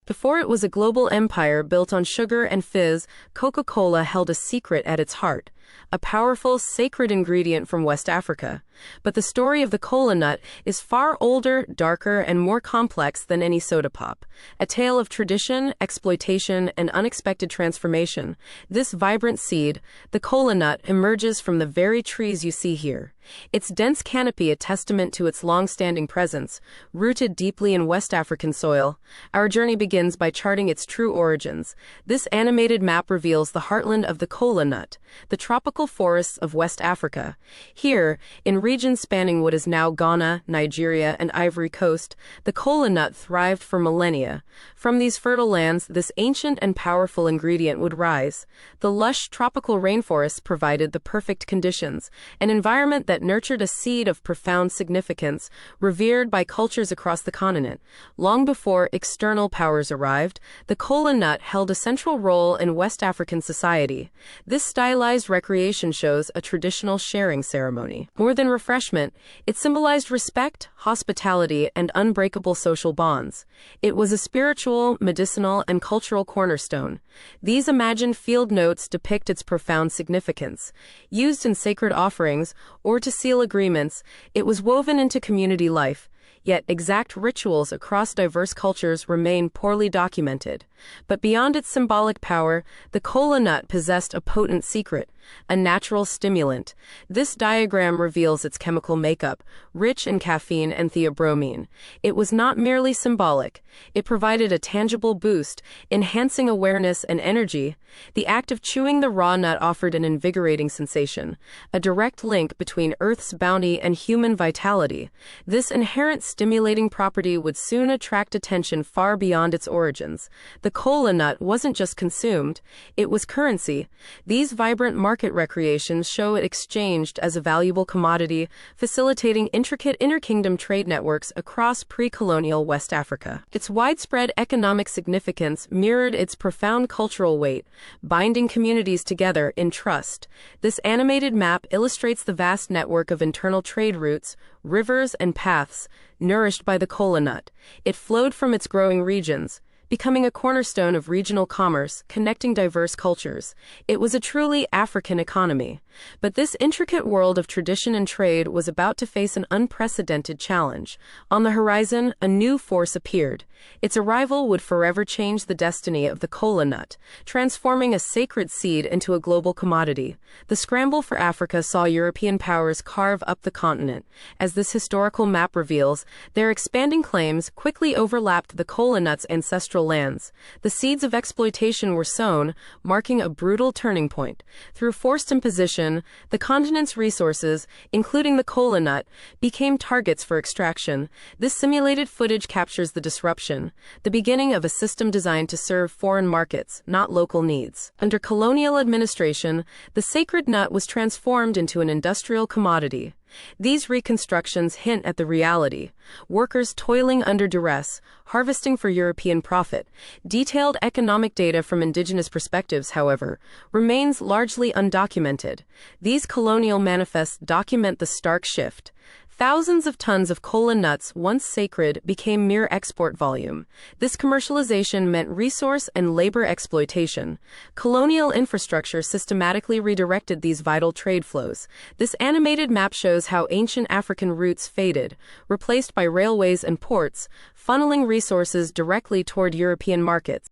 Before it was a global empire built on sugar and fizz, Coca-Cola held a secret at its heart, a powerful, sacred ingredient from West Africa. But the story of the cola nut is far older, darker, and more complex than any soda pop. A tale of tradition, exploitation, and unexpected transformation. This vibrant seed, the cola nut, emerges from the very trees you see here. Its dense canopy a testament to its long-standing presence, rooted deeply in West African soil. Our journey begins by charting its true origins. This animated map reveals the heartland of the cola nut, the tropical forests of West Africa. Here, in regions spanning what is now Ghana, Nigeria, and Ivory Coast, the cola nut thrived for millennia. From these fertile lands, this ancient and powerful ingredient would rise. The lush tropical rainforests provided the perfect conditions, an environment that nurtured a seed of profound significance, revered by cultures across the continent. Long before external powers arrived, the cola nut held a central role in West African society. This stylized recreation shows a traditional sharing ceremony. More than refreshment, it symbolized respect, hospitality, and unbreakable social bonds. It was a spiritual, medicinal, and cultural cornerstone. These imagined field notes depict its profound significance. Used in sacred offerings or to seal agreements, it was woven into community life. Yet exact rituals across diverse cultures remain poorly documented. But beyond its symbolic power, the cola nut possessed a potent secret, a natural stimulant. This diagram reveals its chemical makeup, rich in caffeine and theobromine. It was not merely symbolic. It provided a tangible boost, enhancing awareness and energy. The act of chewing the raw nut offered an invigorating sensation, a direct link between Earth's bounty and human vitality. This inherent stimulating property would soon attract attention far beyond its origins. The cola nut wasn't just consumed, it was currency. These vibrant market recreations show it exchanged as a valuable commodity, facilitating intricate inter-kingdom trade networks across pre-colonial West Africa. Its widespread economic significance mirrored its profound cultural weight, binding communities together in trust. This animated map illustrates the vast network of internal trade routes, rivers, and paths nourished by the cola nut. It flowed from its growing regions, becoming a cornerstone of regional commerce, connecting diverse cultures. It was a truly African economy. But this intricate world of tradition and trade was about to face an unprecedented challenge. On the horizon, a new force appeared. Its arrival would forever change the destiny of the cola nut, transforming a sacred seed into a global commodity. The scramble for Africa saw European powers carve up the continent. As this historical map reveals, their expanding claims quickly overlapped the cola nut's ancestral lands. The seeds of exploitation were sown, marking a brutal turning point. Through forced imposition, the continent's resources, including the cola nut, became targets for extraction. This simulated footage captures the disruption, the beginning of a system designed to serve foreign markets, not local needs. Under colonial administration, the sacred nut was transformed into an industrial commodity. These reconstructions hint at the reality: workers toiling under duress, harvesting for European profit. Detailed economic data from indigenous perspectives, however, remains largely undocumented. These colonial manifests document the stark shift. Thousands of tons of cola nuts, once sacred, became mere export volume. This commercialization meant resource and labor exploitation. Colonial infrastructure systematically redirected these vital trade flows. This animated map shows how ancient African routes faded, replaced by railways and ports, funneling resources directly toward European markets.